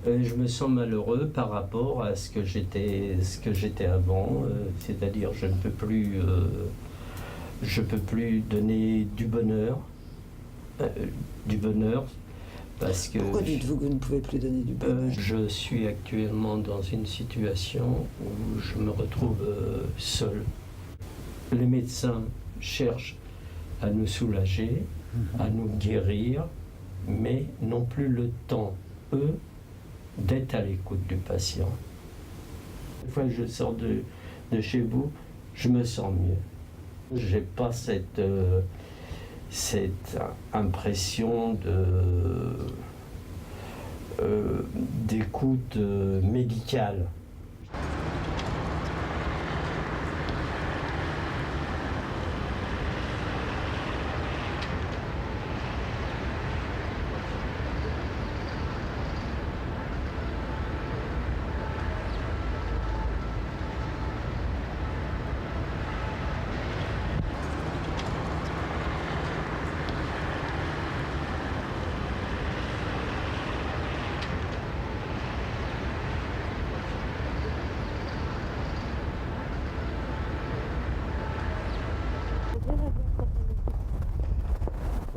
Je me sens malheureux par rapport à ce que j'étais avant, c'est-à-dire je peux plus donner du bonheur parce que... Pourquoi dites-vous que vous ne pouvez plus donner du bonheur? Je suis actuellement dans une situation où je me retrouve seul. Les médecins cherchent à nous soulager, à nous guérir, mais n'ont plus le temps, eux, d'être à l'écoute du patient. Une fois que je sors de chez vous, je me sens mieux. J'ai pas cette impression d'écoute médicale.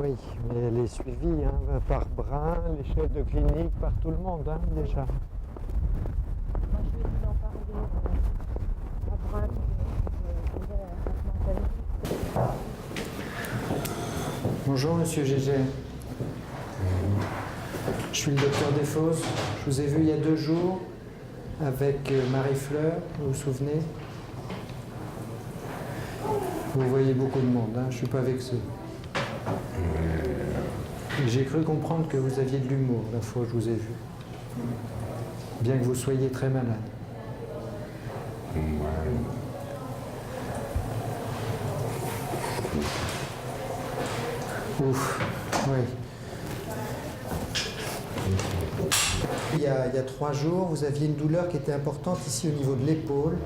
Oui, mais elle est suivie par Brun, les chefs de clinique, par tout le monde déjà. Moi, je lui ai dit d'en parler à Brun, Bonjour Monsieur Gégé. Je suis le docteur Desfosses. Je vous ai vu il y a 2 jours avec Marie-Fleur, vous vous souvenez? Vous voyez beaucoup de monde, je ne suis pas vexé. J'ai cru comprendre que vous aviez de l'humour la fois où je vous ai vu. Bien que vous soyez très malade. Ouf, oui. Il y a 3 jours, vous aviez une douleur qui était importante ici au niveau de l'épaule.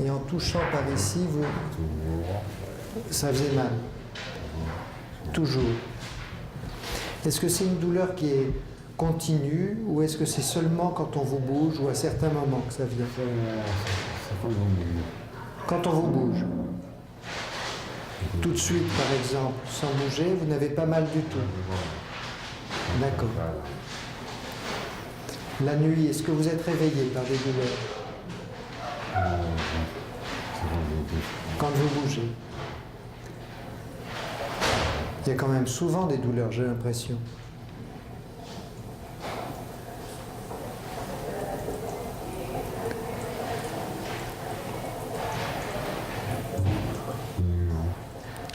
Et en touchant par ici, ça faisait mal. Toujours. Est-ce que c'est une douleur qui est continue ou est-ce que c'est seulement quand on vous bouge ou à certains moments que ça vient? Quand on vous bouge. Tout de suite, par exemple, sans bouger, vous n'avez pas mal du tout. D'accord. La nuit, est-ce que vous êtes réveillé par des douleurs? Quand vous bougez. Il y a quand même souvent des douleurs, j'ai l'impression.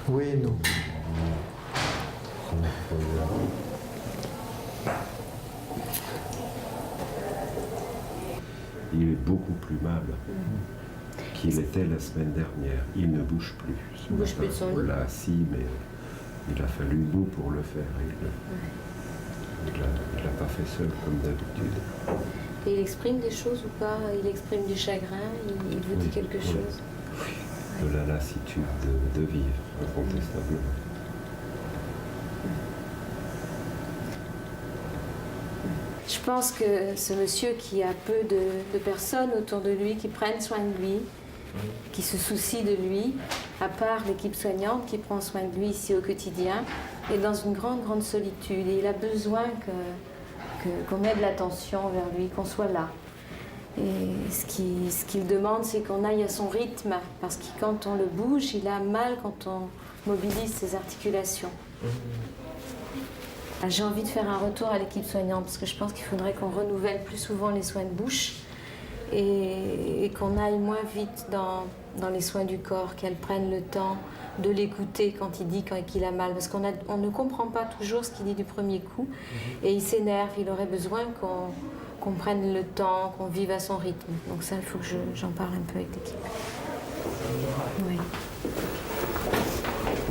Oui et non. Il est beaucoup plus mal qu'il était la semaine dernière. Il ne bouge plus. Il ne bouge plus de son lit. On l'a assis, mais il a fallu nous pour le faire. Il l'a pas fait seul comme d'habitude. Et il exprime des choses ou pas? Il exprime du chagrin? Il vous dit quelque chose? Oui. De la lassitude de vivre, incontestablement. Je pense que ce monsieur qui a peu de personnes autour de lui qui prennent soin de lui, qui se soucient de lui, à part l'équipe soignante qui prend soin de lui ici au quotidien, est dans une grande, grande solitude. Et il a besoin qu'on mette de l'attention vers lui, qu'on soit là. Et ce qu'il demande, c'est qu'on aille à son rythme, parce que quand on le bouge, il a mal quand on mobilise ses articulations. J'ai envie de faire un retour à l'équipe soignante, parce que je pense qu'il faudrait qu'on renouvelle plus souvent les soins de bouche et qu'on aille moins vite dans les soins du corps, qu'elle prenne le temps de l'écouter quand il dit qu'il a mal, parce qu'on ne comprend pas toujours ce qu'il dit du premier coup, et il s'énerve, il aurait besoin qu'on prenne le temps, qu'on vive à son rythme. Donc ça, il faut que j'en parle un peu avec l'équipe. Oui.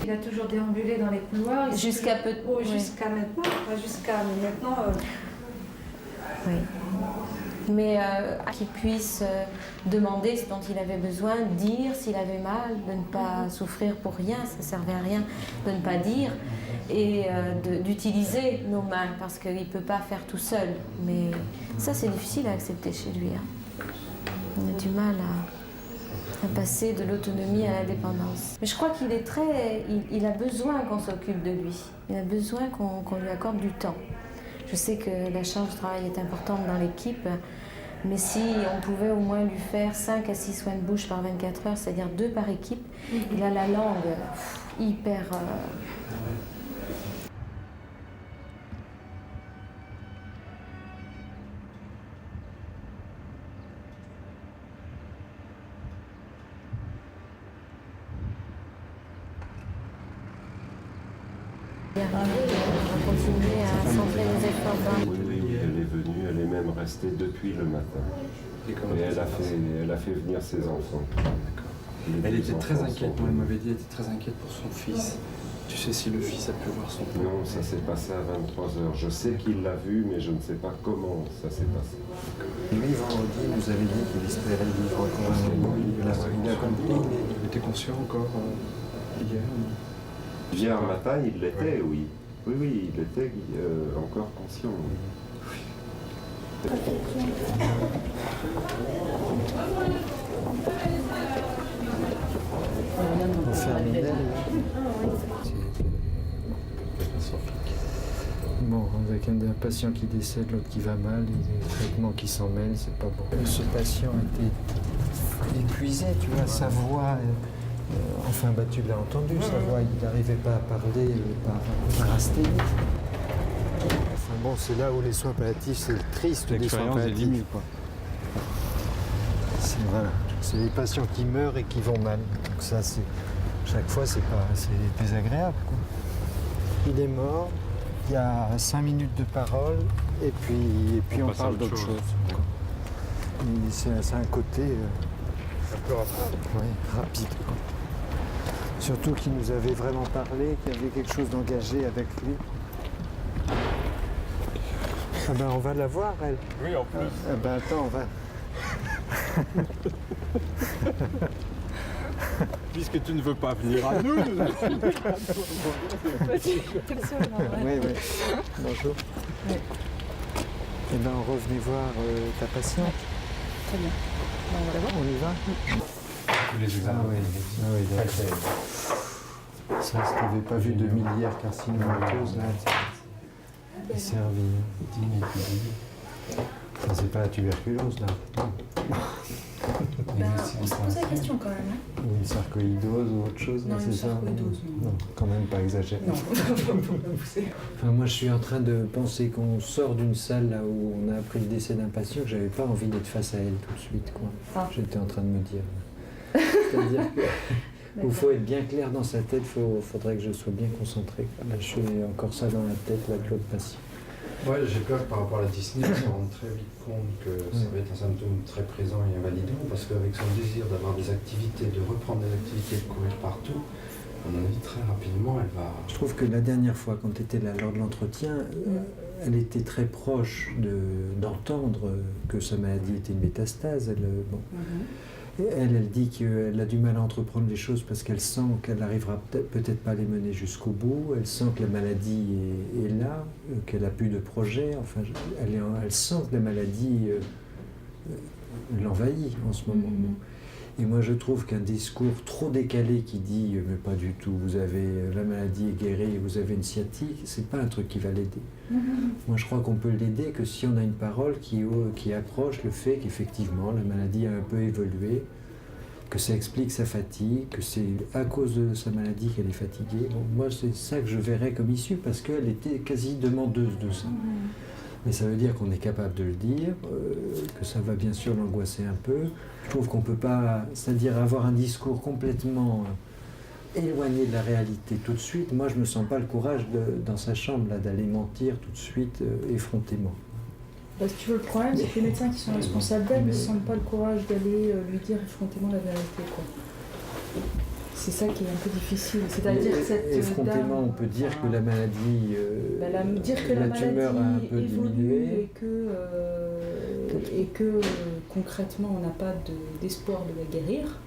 Il a toujours déambulé dans les couloirs. Jusqu'à peu... Jusqu'à maintenant. Pas jusqu'à maintenant. Oui. mais qu'il puisse demander ce dont il avait besoin, dire s'il avait mal, de ne pas souffrir pour rien, ça ne servait à rien de ne pas dire, et d'utiliser nos mains, parce qu'il ne peut pas faire tout seul. Mais ça, c'est difficile à accepter chez lui. On a du mal à passer de l'autonomie à la dépendance. Mais je crois qu'il est il a besoin qu'on s'occupe de lui. Il a besoin qu'on lui accorde du temps. Je sais que la charge de travail est importante dans l'équipe, mais si on pouvait au moins lui faire 5 à 6 soins de bouche par 24 heures, c'est-à-dire 2 par équipe, il a la langue hyper... On va continuer à centrer les efforts. Oui, elle est venue, elle est même restée depuis le matin. Et elle a fait venir ses enfants. Elle était très inquiète, moi elle m'avait dit, elle était très inquiète pour son fils. Tu sais si le fils a pu voir son père? Non, ça s'est passé à 23h. Je sais qu'il l'a vu, mais je ne sais pas comment ça s'est passé. Lui, vendredi, il nous avait dit qu'il espérait vivre encore un moment. Il a compris. Il était conscient encore hier? Hier matin, il l'était, oui. Oui, il était encore conscient. On fait un modèle. Bon, avec un patient qui décède, l'autre qui va mal, les traitements qui s'en mêlent, c'est pas bon. Ce patient était épuisé, tu vois, sa voix... enfin, tu l'as entendu, sa voix, il n'arrivait pas à parler par asthénie. Enfin bon, c'est là où les soins palliatifs, c'est le triste des soins palliatifs, quoi. C'est les patients qui meurent et qui vont mal. Donc ça, chaque fois, c'est désagréable, quoi. Il est mort, il y a 5 minutes de parole, et puis on parle d'autre chose. C'est un côté un peu rapide, quoi. Surtout qu'il nous avait vraiment parlé, qu'il y avait quelque chose d'engagé avec lui. Ah ben on va la voir, elle. Oui, en plus. Ah ben attends, on va... Puisque tu ne veux pas venir à nous, nous allons venir à Oui. Bonjour. Oui. Eh ben on revenait voir ta patiente. Très bien. Bon, on va la voir. On y va? tous les examens. Ah oui, d'accord. Ça, si tu n'avais pas vu de miliaire carcinomatose, là, c'est servi. Ça, c'est pas la tuberculose, là. On se pose la question quand même. Hein. Ou une sarcoïdose ou autre chose, Non, c'est une ça? sarcoïdose, non. Non, quand même pas exagéré. Non. Enfin, moi, je suis en train de penser qu'on sort d'une salle là où on a appris le décès d'un patient que j'avais pas envie d'être face à elle tout de suite, quoi. Ah. J'étais en train de me dire. C'est-à-dire qu'il faut être bien clair dans sa tête, faudrait que je sois bien concentré. Là, je suis encore ça dans la tête, là, de l'autre patient. Ouais, j'ai peur que par rapport à la dyspnée, on se rende très vite compte que ça va être un symptôme très présent et invalidant, parce qu'avec son désir d'avoir des activités, de reprendre des activités, de courir partout, à mon avis, très rapidement, elle va... Je trouve que la dernière fois, quand tu étais là lors de l'entretien, elle était très proche d'entendre que sa maladie était une métastase. Elle dit qu'elle a du mal à entreprendre les choses parce qu'elle sent qu'elle n'arrivera peut-être pas à les mener jusqu'au bout. Elle sent que la maladie est là, qu'elle n'a plus de projet. Enfin, elle sent que la maladie l'envahit en ce moment. Et moi, je trouve qu'un discours trop décalé qui dit « mais pas du tout, la maladie est guérie, vous avez une sciatique », c'est pas un truc qui va l'aider. Moi, je crois qu'on peut l'aider que si on a une parole qui approche le fait qu'effectivement, la maladie a un peu évolué, que ça explique sa fatigue, que c'est à cause de sa maladie qu'elle est fatiguée. Bon, moi, c'est ça que je verrais comme issue, parce qu'elle était quasi demandeuse de ça. Mais ça veut dire qu'on est capable de le dire, que ça va bien sûr l'angoisser un peu. Je trouve qu'on ne peut pas, c'est-à-dire avoir un discours complètement éloigné de la réalité tout de suite. Moi, je ne me sens pas le courage dans sa chambre là, d'aller mentir tout de suite effrontément. Bah, si tu veux, le problème, c'est que les médecins qui sont responsables d'elle ne sentent pas le courage d'aller lui dire effrontément la vérité, quoi. C'est ça qui est un peu difficile. C'est-à-dire que cette effrontément, on peut dire que la maladie, dire que la tumeur a un peu évolue diminué. et que et que concrètement on n'a pas d'espoir de la guérir,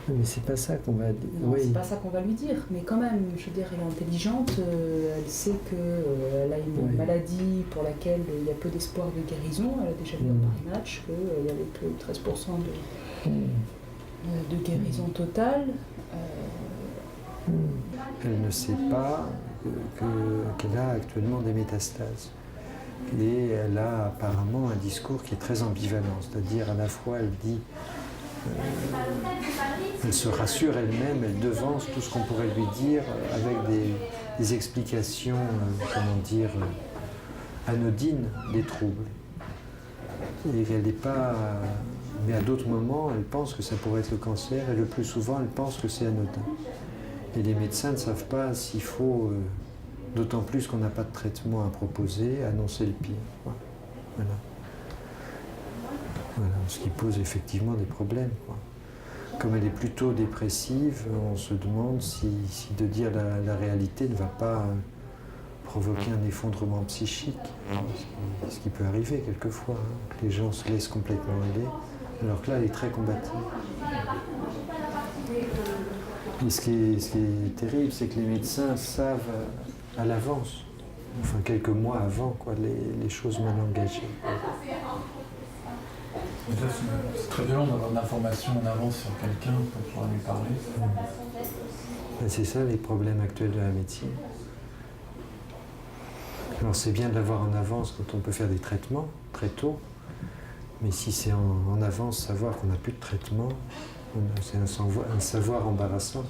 Mais c'est pas ça qu'on va dire. non, Oui. c'est pas ça qu'on va lui dire, mais quand même, je veux dire, elle est intelligente, elle sait qu'elle a une Oui. maladie pour laquelle il y a peu d'espoir de guérison, elle a déjà vu en Paris-Match qu'il y avait que 13% de guérison totale. Elle ne sait pas qu'elle a actuellement des métastases. Et elle a apparemment un discours qui est très ambivalent, c'est-à-dire à la fois elle dit, elle se rassure elle-même, elle devance tout ce qu'on pourrait lui dire avec des explications, anodines des troubles. Et elle n'est pas... Mais à d'autres moments, elle pense que ça pourrait être le cancer, et le plus souvent, elle pense que c'est anodin. Et les médecins ne savent pas s'il faut, d'autant plus qu'on n'a pas de traitement à proposer, annoncer le pire. Voilà. Voilà, ce qui pose effectivement des problèmes, quoi. Comme elle est plutôt dépressive, on se demande si de dire la réalité ne va pas provoquer un effondrement psychique, ce qui peut arriver quelquefois, hein, que les gens se laissent complètement aller, alors que là, elle est très combative. Et ce qui est terrible, c'est que les médecins savent à l'avance, enfin quelques mois avant, quoi, les choses mal engagées. C'est très violent d'avoir de l'information en avance sur quelqu'un pour pouvoir lui parler. Ben, c'est ça les problèmes actuels de la médecine. Alors c'est bien de l'avoir en avance quand on peut faire des traitements très tôt, mais si c'est en avance savoir qu'on n'a plus de traitement, c'est un savoir embarrassant.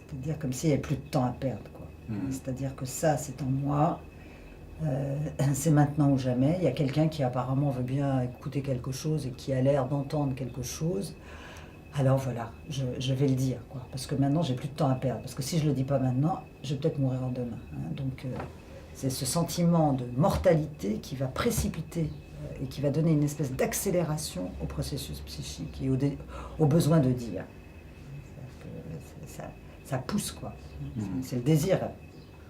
C'est-à-dire comme s'il n'y avait plus de temps à perdre, quoi. C'est-à-dire que ça, c'est en moi, c'est maintenant ou jamais. Il y a quelqu'un qui apparemment veut bien écouter quelque chose et qui a l'air d'entendre quelque chose. Alors voilà, je vais le dire, quoi. Parce que maintenant, j'ai plus de temps à perdre. Parce que si je ne le dis pas maintenant, je vais peut-être mourir demain, hein. Donc c'est ce sentiment de mortalité qui va précipiter et qui va donner une espèce d'accélération au processus psychique et au besoin de dire. Ça pousse, quoi. C'est le désir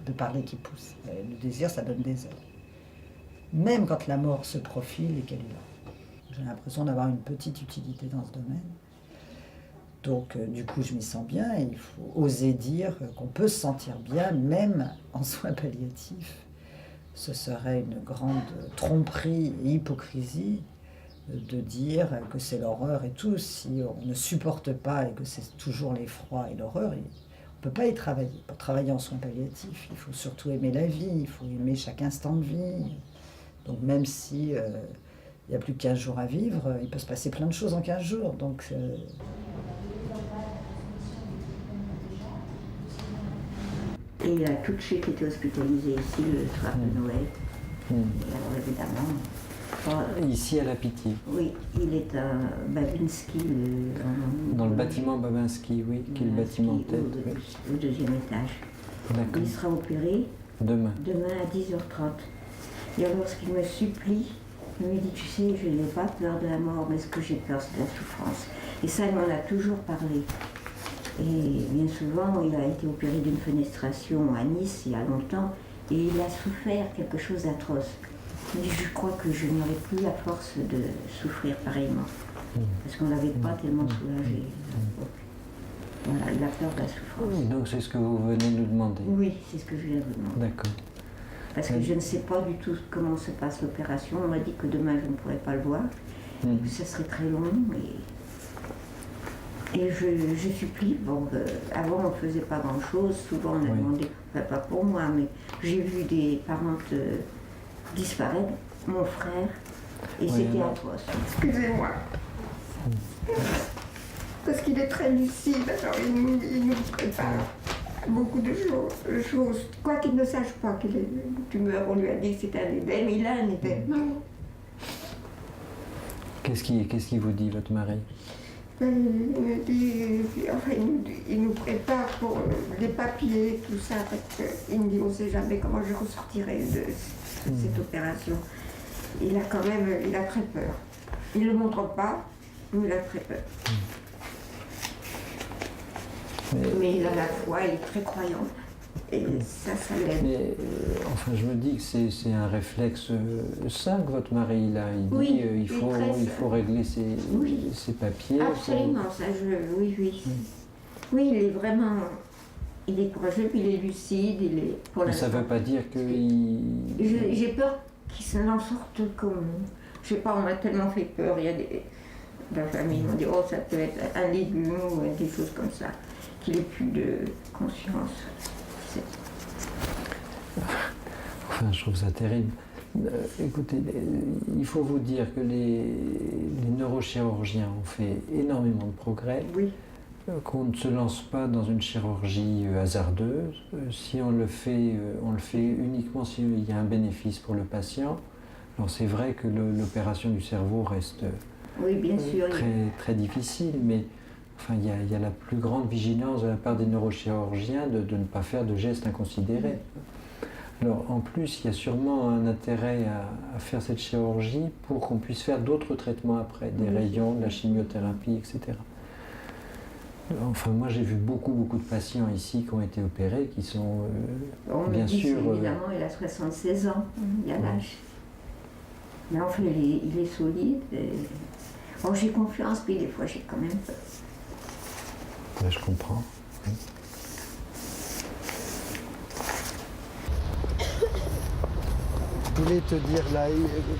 de parler qui pousse. Le désir, ça donne des ailes. Même quand la mort se profile et qu'elle est là. J'ai l'impression d'avoir une petite utilité dans ce domaine. Donc, du coup, je m'y sens bien et il faut oser dire qu'on peut se sentir bien, même en soins palliatifs. Ce serait une grande tromperie et hypocrisie de dire que c'est l'horreur et tout. Si on ne supporte pas et que c'est toujours l'effroi et l'horreur, on ne peut pas y travailler. Pour travailler en soins palliatifs, il faut surtout aimer la vie, il faut aimer chaque instant de vie. Donc même si il n'y a plus que 15 jours à vivre, il peut se passer plein de choses en 15 jours. Donc, Et il y a Tucci qui était hospitalisé ici le soir de Noël. Et alors évidemment... Ici à la Pitié. Oui, il est à Babinski. Dans le bâtiment Babinski, oui, qui est le bâtiment de tête. Au deuxième étage. D'accord. Il sera opéré Demain. à 10h30. Et alors ce qu'il me supplie, il me dit, tu sais, je n'ai pas peur de la mort, mais ce que j'ai peur, c'est de la souffrance. Et ça, il m'en a toujours parlé. Et bien souvent, il a été opéré d'une fenestration à Nice il y a longtemps, et il a souffert quelque chose d'atroce. Il me dit, je crois que je n'aurai plus la force de souffrir pareillement, parce qu'on ne l'avait pas tellement soulagé. Voilà, il a peur de la souffrance. Oui, donc c'est ce que vous venez nous demander. Oui, c'est ce que je viens de vous demander. D'accord. Parce que je ne sais pas du tout comment se passe l'opération. On m'a dit que demain, je ne pourrais pas le voir. Ça serait très long. Et je supplie. Bon, avant, on ne faisait pas grand-chose. Souvent, on a demandé, pas pour moi, mais j'ai vu des parentes disparaître, mon frère, et c'était atroce. Excusez-moi. Parce qu'il est très lucide, alors il nous prépare beaucoup de choses. Quoi qu'il ne sache pas qu'il est une tumeur, on lui a dit que c'était un édème, il a un édème. Qu'est-ce qui vous dit, votre mari? Il me dit, enfin, il nous prépare pour les papiers, tout ça, parce qu'il me dit, on ne sait jamais comment je ressortirai de cette opération. Il a très peur. Il ne le montre pas, mais il a très peur. Mais il a la foi, il est très croyant. Et ça l'aide. Mais enfin, je me dis que c'est un réflexe sain que votre mari a. Il Oui, dit il il faut régler Oui. ses papiers. Absolument, ça, oui. Oui, il est vraiment... Il est courageux, puis il est lucide, il est... Pour Mais ça ne veut pas dire qu'il... J'ai peur qu'il s'en sorte comme... Je sais pas, on m'a tellement fait peur. Il y a des... La famille m'ont dit, oh, ça peut être un légume ou des choses comme ça. Qu'il ait plus de conscience. Enfin, je trouve ça terrible. Écoutez, il faut vous dire que les neurochirurgiens ont fait énormément de progrès. Oui. Qu'on ne se lance pas dans une chirurgie hasardeuse. Si on le fait uniquement s'il y a un bénéfice pour le patient. Alors c'est vrai que l'opération du cerveau reste oui, bien sûr, très difficile, mais enfin, il y a la plus grande vigilance de la part des neurochirurgiens de ne pas faire de gestes inconsidérés. Alors en plus, il y a sûrement un intérêt à faire cette chirurgie pour qu'on puisse faire d'autres traitements après, des rayons, de la chimiothérapie, etc. Enfin, moi j'ai vu beaucoup de patients ici qui ont été opérés, qui sont bien sûr... Évidemment, il a 76 ans, il a l'âge. Mais enfin, il est solide. Bon, j'ai confiance, puis des fois j'ai quand même peur. Ben, je comprends. Oui. Je voulais te dire, là,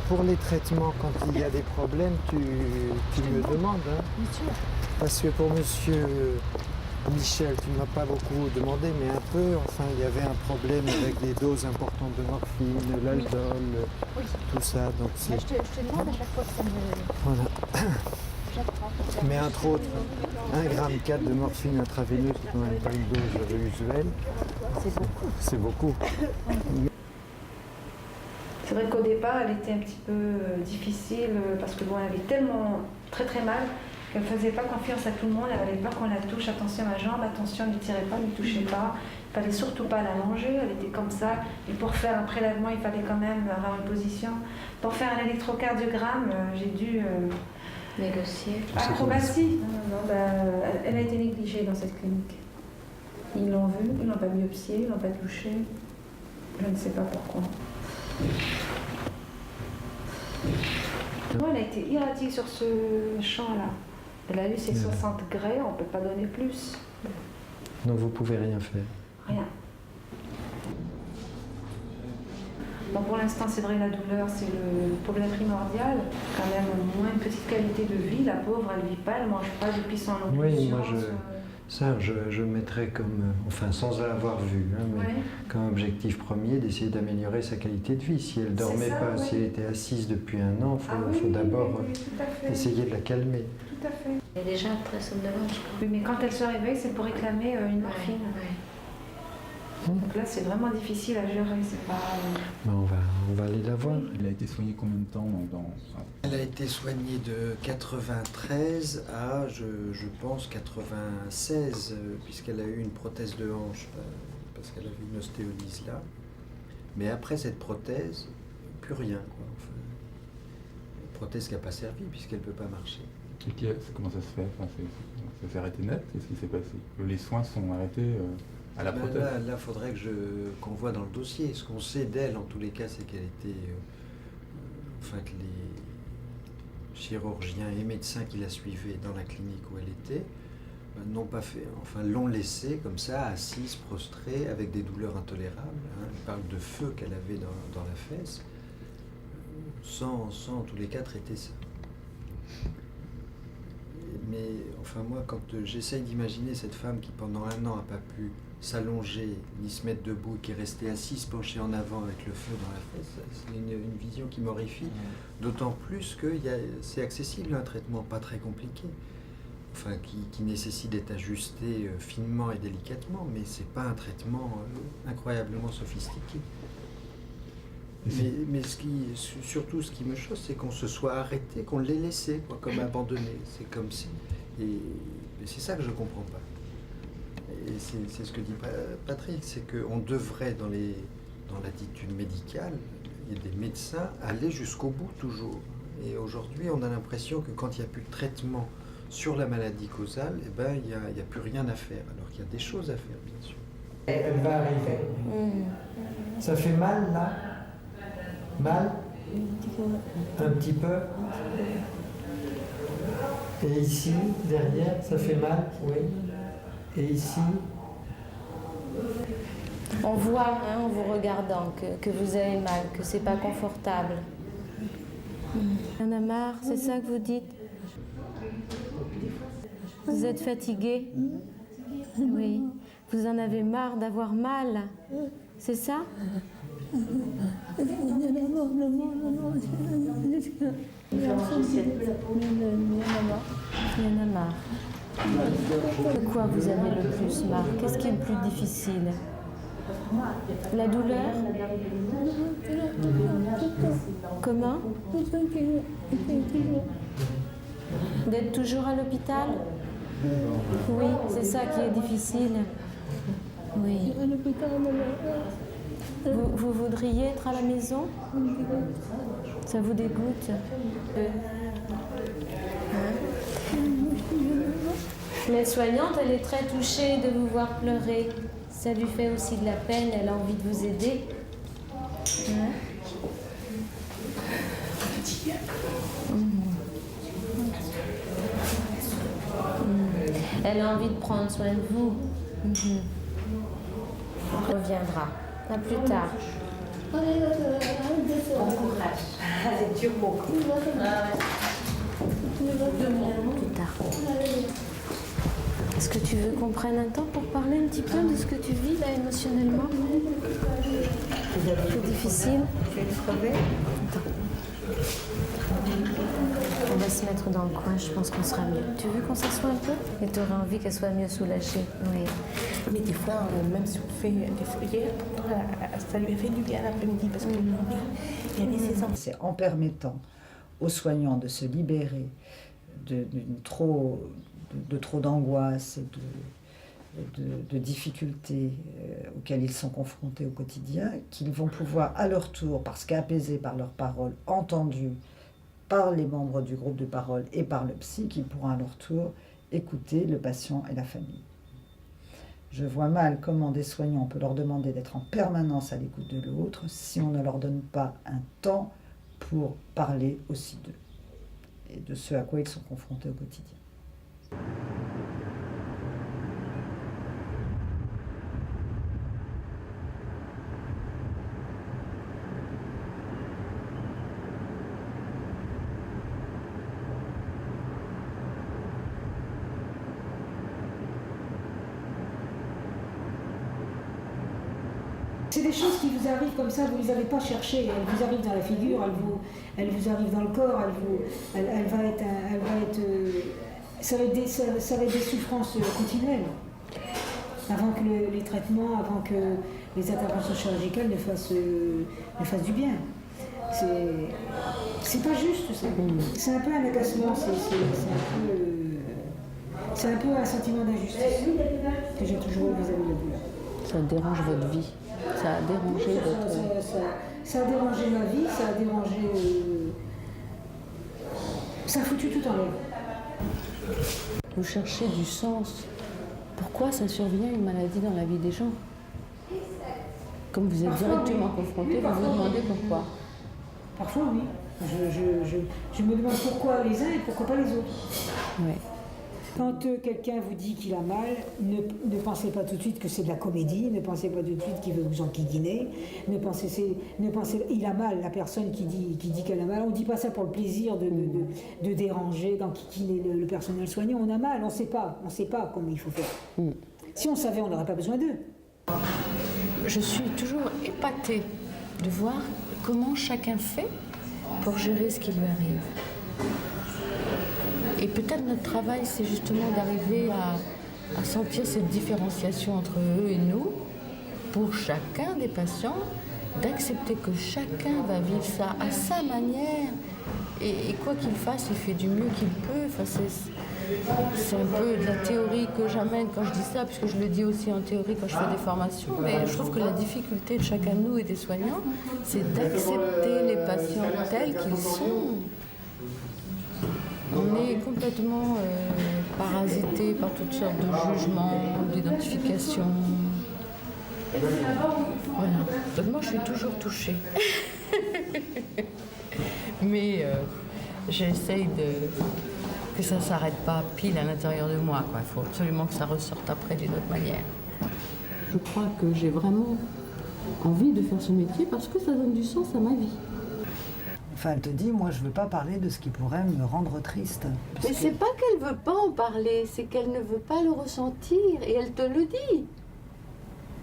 pour les traitements, quand il y a des problèmes, tu me demandes. Hein, parce que pour monsieur Michel, tu ne m'as pas beaucoup demandé, mais un peu. Enfin, il y avait un problème avec des doses importantes de morphine, l'aldol, tout ça. Donc je te demande à chaque fois que ça me... Voilà. Mais entre autres, 1,4 g de morphine intraveineuse, c'est quand même pas une dose usuelle. C'est beaucoup. C'est beaucoup. C'est vrai qu'au départ, elle était un petit peu difficile parce que bon, elle avait tellement très mal qu'elle ne faisait pas confiance à tout le monde. Elle avait peur qu'on la touche. Attention à ma jambe, attention, ne tirez pas, ne touchez pas. Il fallait surtout pas la manger. Elle était comme ça. Et pour faire un prélèvement, il fallait quand même avoir une position. Pour faire un électrocardiogramme, j'ai dû négocier. Acrobatie. Non, elle a été négligée dans cette clinique. Ils l'ont vue, ils l'ont pas biopsiée, ils l'ont pas touchée. Je ne sais pas pourquoi. Elle a été irradiée sur ce champ-là. Elle a eu ses 60 grès, on ne peut pas donner plus. Donc vous pouvez rien faire. Rien. Bon, pour l'instant, c'est vrai, la douleur, c'est le problème primordial. Quand même, au moins une petite qualité de vie. La pauvre, elle ne vit pas, elle ne mange pas depuis son occlusion. Oui, moi je mettrais comme, enfin sans l'avoir vu, hein, mais comme objectif premier d'essayer d'améliorer sa qualité de vie. Si elle ne dormait pas, si elle était assise depuis un an, il faut d'abord essayer de la calmer. Tout à fait. Elle est déjà très somnolente, je crois. Oui, mais quand elle se réveille, c'est pour réclamer une morphine. Donc là, c'est vraiment difficile à gérer. C'est pas... on va aller la voir. Elle a été soignée combien de temps Elle a été soignée de 93 à, je pense, 96, puisqu'elle a eu une prothèse de hanche, parce qu'elle avait une ostéolyse là. Mais après cette prothèse, plus rien, quoi. Enfin, une prothèse qui n'a pas servi, puisqu'elle ne peut pas marcher. Et comment ça se fait? Ça s'est arrêté net? Qu'est-ce qui s'est passé? Les soins sont arrêtés à la prothèse? Là, il faudrait qu'on voit dans le dossier. Ce qu'on sait d'elle, en tous les cas, c'est qu'elle était... enfin, que les chirurgiens et médecins qui la suivaient dans la clinique où elle était n'ont pas fait... Enfin, l'ont laissée comme ça, assise, prostrée, avec des douleurs intolérables. Hein. Elle parle de feu qu'elle avait dans la fesse, sans en tous les cas traiter ça. Mais enfin moi, quand j'essaye d'imaginer cette femme qui pendant un an n'a pas pu s'allonger ni se mettre debout, qui est restée assise, penchée en avant avec le feu dans la fesse, c'est une vision qui m'horrifie. D'autant plus que c'est accessible, un traitement pas très compliqué, enfin qui nécessite d'être ajusté finement et délicatement, mais c'est pas un traitement incroyablement sophistiqué. Mais surtout ce qui me choque, c'est qu'on se soit arrêté, qu'on l'ait laissé, quoi, comme abandonné. C'est comme si... Et c'est ça que je comprends pas. Et c'est ce que dit Patrick, c'est qu'on devrait, dans l'attitude médicale, il y a des médecins, aller jusqu'au bout toujours. Et aujourd'hui, on a l'impression que quand il n'y a plus de traitement sur la maladie causale, eh ben, il n'y a plus rien à faire, alors qu'il y a des choses à faire, bien sûr. Elle va arriver. Ça fait mal là? Mal? Un petit peu? Et ici, derrière, ça fait mal? Oui. Et ici? On voit en vous regardant que vous avez mal, que c'est pas confortable. Il y en a marre, c'est ça que vous dites? Vous êtes fatigué? Oui. Vous en avez marre d'avoir mal? C'est ça? Il y en a marre. De quoi vous avez le plus marre? Qu'est-ce qui est le plus difficile? La douleur? Comment? D'être toujours à l'hôpital? Oui, c'est ça qui est difficile. Oui. Vous voudriez être à la maison? Ça vous dégoûte? L'aide-soignante, elle est très touchée de vous voir pleurer. Ça lui fait aussi de la peine, elle a envie de vous aider. Elle a envie de prendre soin de vous. On reviendra. À plus tard. Bon courage. Allez, dur beaucoup. Plus tard. Est-ce que tu veux qu'on prenne un temps pour parler un petit peu de ce que tu vis là émotionnellement? C'est difficile. Attends. On va se mettre dans le coin, je pense qu'on sera mieux. Tu veux qu'on s'assoie un peu? Et tu aurais envie qu'elle soit mieux soulagée? Oui. Mais des fois, même si on fait des feuillères, ça lui a fait du bien l'après-midi parce que il y avait ses enfants. C'est en permettant aux soignants de se libérer de trop d'angoisse et de difficultés auxquelles ils sont confrontés au quotidien, qu'ils vont pouvoir à leur tour, parce qu'apaisés par leurs paroles, entendus par les membres du groupe de parole et par le psy, qu'ils pourront à leur tour écouter le patient et la famille. Je vois mal comment des soignants, on peut leur demander d'être en permanence à l'écoute de l'autre si on ne leur donne pas un temps pour parler aussi d'eux et de ce à quoi ils sont confrontés au quotidien. C'est des choses qui vous arrivent comme ça, vous ne les avez pas cherchées, elles vous arrivent dans la figure, elles vous arrivent dans le corps, ça va être des souffrances continuelles. Avant que les traitements, avant que les interventions chirurgicales ne fassent du bien. C'est pas juste ça. C'est un peu un agacement, c'est un peu un sentiment d'injustice que j'ai toujours eu vis-à-vis de la douleur. Ça dérange votre vie. Ça a dérangé votre... Ça a dérangé ma vie, ça a dérangé... ça a foutu tout en l'air. Vous cherchez du sens. Pourquoi ça survient une maladie dans la vie des gens? Comme vous êtes directement confronté, vous vous demandez pourquoi. Parfois oui. Je me demande pourquoi les uns et pourquoi pas les autres. Ouais. Quand quelqu'un vous dit qu'il a mal, ne pensez pas tout de suite que c'est de la comédie, ne pensez pas tout de suite qu'il veut vous enquiquiner, ne pensez il a mal, la personne qui dit qu'elle a mal. On ne dit pas ça pour le plaisir de déranger, d'enquiquiner le personnel soignant. On a mal, on ne sait pas comment il faut faire. Si on savait, on n'aurait pas besoin d'eux. Je suis toujours épatée de voir comment chacun fait pour gérer ce qui lui arrive. Et peut-être notre travail, c'est justement d'arriver à sentir cette différenciation entre eux et nous, pour chacun des patients, d'accepter que chacun va vivre ça à sa manière. Et quoi qu'il fasse, il fait du mieux qu'il peut. Enfin, c'est un peu de la théorie que j'amène quand je dis ça, puisque je le dis aussi en théorie quand je fais des formations. Mais je trouve que la difficulté de chacun de nous et des soignants, c'est d'accepter les patients tels qu'ils sont. On est complètement parasité par toutes sortes de jugements, d'identifications. Voilà. Donc moi, je suis toujours touchée. Mais j'essaye que ça ne s'arrête pas pile à l'intérieur de moi, quoi. Il faut absolument que ça ressorte après d'une autre manière. Je crois que j'ai vraiment envie de faire ce métier parce que ça donne du sens à ma vie. Enfin, elle te dit, moi, je veux pas parler de ce qui pourrait me rendre triste. Mais c'est pas qu'elle veut pas en parler, c'est qu'elle ne veut pas le ressentir et elle te le dit.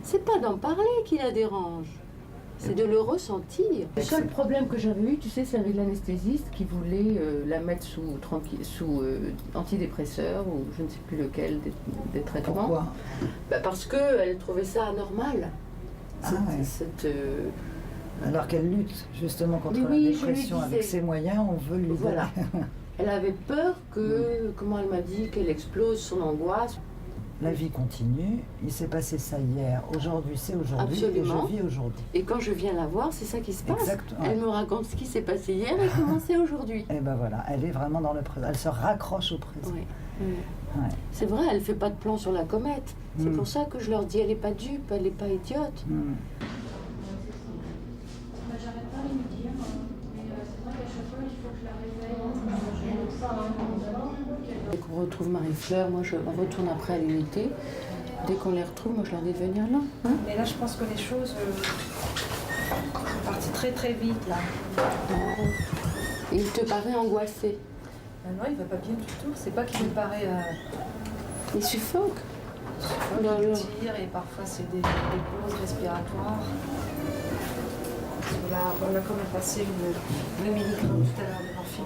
C'est pas d'en parler qui la dérange, c'est de le ressentir. Le seul problème que j'avais eu, tu sais, c'est avec l'anesthésiste qui voulait la mettre sous antidépresseur ou je ne sais plus lequel des traitements. Pourquoi? Parce qu'elle trouvait ça anormal. Alors qu'elle lutte justement contre la dépression avec ses moyens, on veut lui voilà. Elle avait peur que, comment elle m'a dit, qu'elle explose son angoisse. La vie continue, il s'est passé ça hier, aujourd'hui c'est aujourd'hui, et je vis aujourd'hui. Et quand je viens la voir, c'est ça qui se passe. Exactement. Elle me raconte ce qui s'est passé hier et comment c'est aujourd'hui. Et ben voilà, elle est vraiment dans le présent, elle se raccroche au présent. Oui. Ouais. C'est vrai, elle ne fait pas de plan sur la comète. C'est pour ça que je leur dis, elle n'est pas dupe, elle n'est pas idiote. J'arrête pas de me dire, mais c'est vrai qu'à chaque fois, il faut que je la réveille. Dès qu'on retrouve Marie-Fleur, moi je retourne après à l'unité. Dès qu'on les retrouve, moi je leur dis de venir là. Hein, mais là, je pense que les choses sont parties très très vite là. Et il te paraît angoissé? Non, il va pas bien du tout. C'est pas qu'il me paraît. Il suffoque. Il tire et parfois c'est des pauses respiratoires. Là, on a quand même passé le milligramme tout à l'heure de morphine.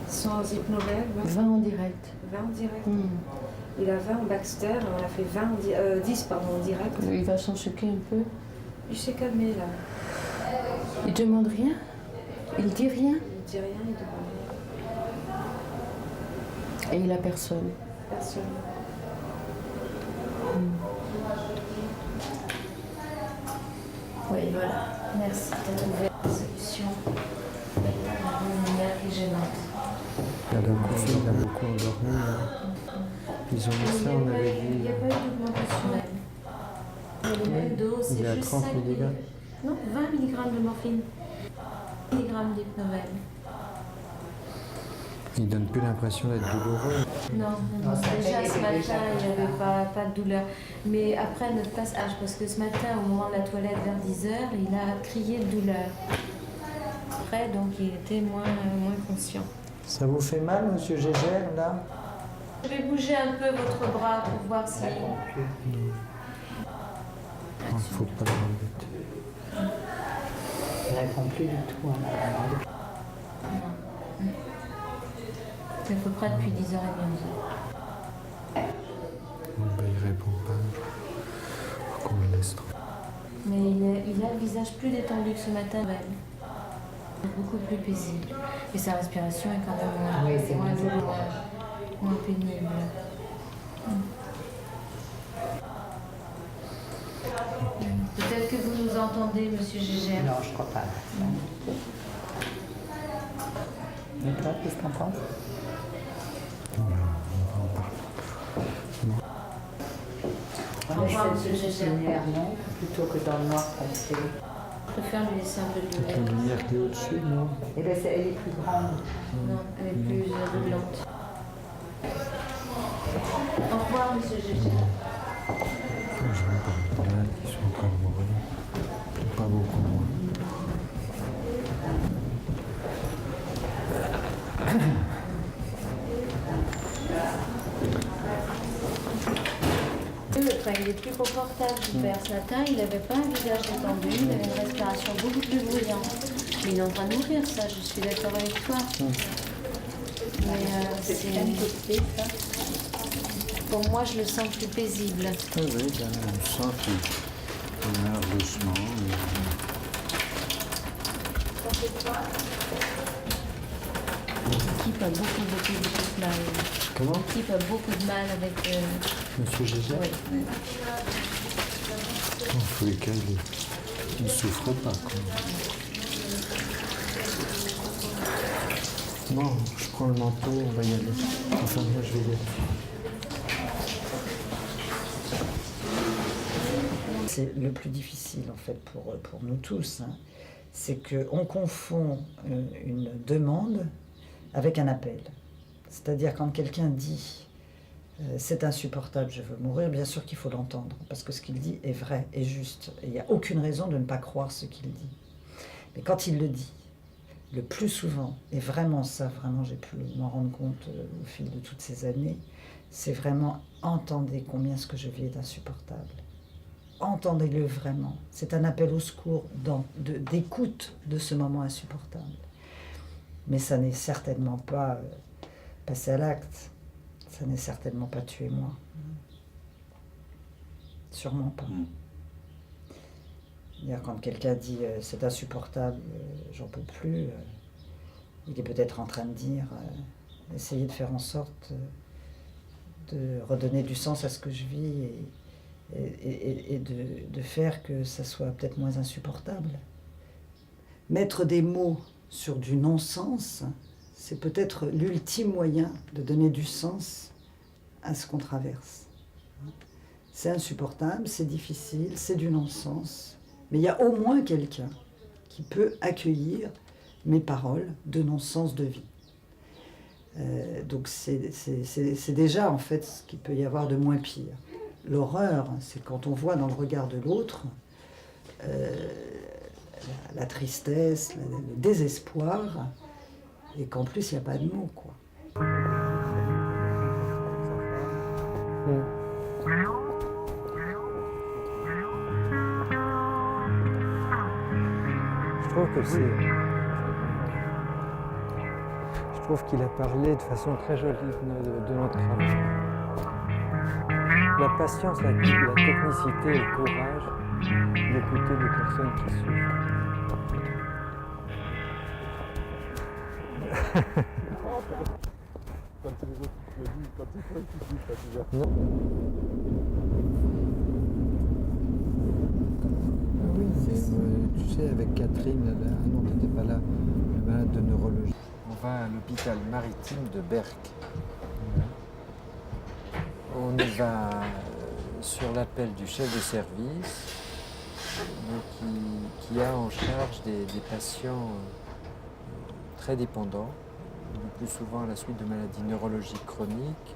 Sans hypnomène. 20 en direct. 20 en direct. Il a 20 en Baxter, on a fait 10 en direct. Il va s'en choquer un peu. Il s'est calmé là. Il demande rien? Il dit rien? Il dit rien, il demande rien. Et il a personne? Personne. Oui, voilà. Merci d'être ouvert à la solution. La lumière qui est gênante. Madame Coffin a beaucoup endormi. Ils ont mis ça, on avait dit. Il n'y a pas eu d'augmentation. Il y a les mêmes doses, Il y a c'est juste 30 5 mg. Non, 20 mg de morphine. 10 mg d'hypnomène. Il donne plus l'impression d'être douloureux. Non, déjà ce matin, il n'y avait pas de douleur. Mais après notre passage, parce que ce matin, au moment de la toilette vers 10h, il a crié de douleur. Après, donc il était moins conscient. Ça vous fait mal, monsieur Gégel, là? Je vais bouger un peu votre bras pour voir si... Il ne faut pas l'embêter. Elle répond plus du tout. C'est à peu près depuis 10h30, 11h. Ben, il répond pas. Faut qu'on le laisse trop. Mais il a le visage plus détendu que ce matin même. Beaucoup plus paisible. Et sa respiration est quand même moins douloureuse, moins pénible. Peut-être que vous nous entendez, monsieur Gégel. Non, je crois pas. Et toi, qu'est-ce que t'en penses? Au revoir, monsieur Gégel. Non, plutôt que dans le noir foncé. Je préfère lui laisser un peu de Peut-être lumière. la lumière qui est au-dessus, non? Eh bien, elle est plus grande. Non, elle est plus brûlante. Au revoir, monsieur Gégel. Je vais parler de malades qui sont encore morts. Pas beaucoup moins. Il est plus confortable, Gilbert. Ce matin, il n'avait pas un visage détendu, il avait une respiration beaucoup plus bruyante. Mais il est en train de mourir, ça, je suis d'accord avec toi. Mais c'est ça. Pour moi, je le sens plus paisible. Oui, ben, on sent qu'il meurt doucement. L'équipe a beaucoup de mal. Comment? L'équipe a beaucoup de mal avec... Monsieur Gégel? Oui. En tous les cas, il ne souffre pas. Quoi. Bon, je prends le manteau, on va y aller. Enfin, moi, je vais y aller. c'est le plus difficile en fait pour nous tous, hein. C'est qu'on confond une demande avec un appel. C'est-à-dire quand quelqu'un dit « c'est insupportable, je veux mourir », bien sûr qu'il faut l'entendre, parce que ce qu'il dit est vrai, est juste. Et il n'y a aucune raison de ne pas croire ce qu'il dit. Mais quand il le dit, le plus souvent, et vraiment ça, vraiment j'ai pu m'en rendre compte au fil de toutes ces années, c'est vraiment « entendez combien ce que je vis est insupportable ». Entendez-le vraiment. C'est un appel au secours d'écoute de ce moment insupportable. Mais ça n'est certainement pas passer à l'acte. Ça n'est certainement pas tuer moi. Sûrement pas. Quand quelqu'un dit c'est insupportable, j'en peux plus, il est peut-être en train de dire essayer de faire en sorte de redonner du sens à ce que je vis et de faire que ça soit peut-être moins insupportable. Mettre des mots sur du non-sens, c'est peut-être l'ultime moyen de donner du sens à ce qu'on traverse. C'est insupportable, c'est difficile, c'est du non-sens, mais il y a au moins quelqu'un qui peut accueillir mes paroles de non-sens de vie. Donc c'est déjà en fait ce qu'il peut y avoir de moins pire. L'horreur, c'est quand on voit dans le regard de l'autre la tristesse, le désespoir, et qu'en plus il n'y a pas de mots, quoi. Je trouve qu'il a parlé de façon très jolie de notre travail. La patience, la technicité et le courage d'écouter des personnes qui souffrent. Non. Oui, tu sais, avec Catherine, non, tu n'étais pas là, le malade de neurologie. On va à l'hôpital maritime de Berck. On y va sur l'appel du chef de service qui a en charge des patients très dépendants, le plus souvent à la suite de maladies neurologiques chroniques,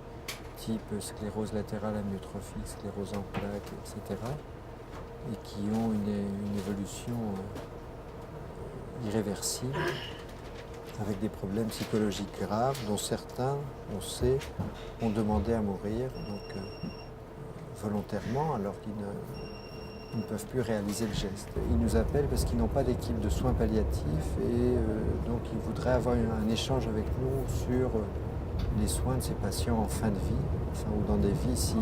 type sclérose latérale amyotrophique, sclérose en plaques, etc., et qui ont une évolution irréversible, avec des problèmes psychologiques graves, dont certains, on sait, ont demandé à mourir, donc volontairement, alors qu'ils ne peuvent plus réaliser le geste. Ils nous appellent parce qu'ils n'ont pas d'équipe de soins palliatifs et donc ils voudraient avoir un échange avec nous sur les soins de ces patients en fin de vie, enfin, ou dans des vies si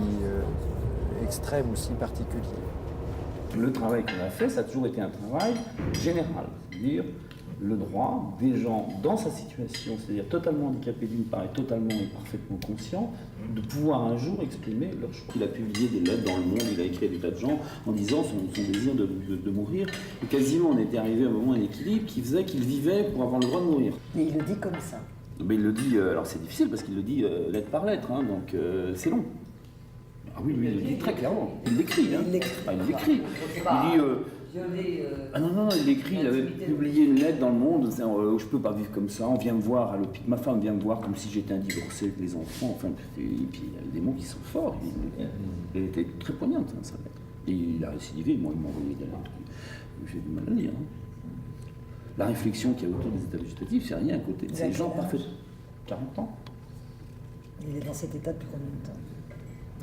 extrêmes ou si particulières. Le travail qu'on a fait, ça a toujours été un travail général, c'est-à-dire le droit des gens dans sa situation, c'est-à-dire totalement handicapés d'une part et totalement et parfaitement conscients, de pouvoir un jour exprimer leur choix. Il a publié des lettres dans Le Monde, il a écrit à des tas de gens en disant son désir de mourir. Et quasiment on était arrivé à un moment, un équilibre qui faisait qu'il vivait pour avoir le droit de mourir. Et il le dit comme ça. Mais il le dit, alors c'est difficile parce qu'il le dit lettre par lettre, hein, donc c'est long. Ah oui, lui, il le dit très clairement. Il l'écrit. Hein. Il l'écrit. Ah, il l'écrit. Il dit. Ah non, il l'écrit. Il avait publié une lettre dans Le Monde disant je peux pas vivre comme ça. On vient me voir à l'hôpital. Ma femme vient me voir comme si j'étais un divorcé avec les enfants. Enfin, et puis il y a des mots qui sont forts. Elle était très poignante, hein, sa lettre. Et il a récidivé. Moi, il m'a envoyé des lettres. J'ai du mal à lire. Hein. La réflexion qu'il y a autour des états végétatifs, c'est rien à côté de ces gens parfaits. 40 ans. Il est dans cet état depuis combien de temps?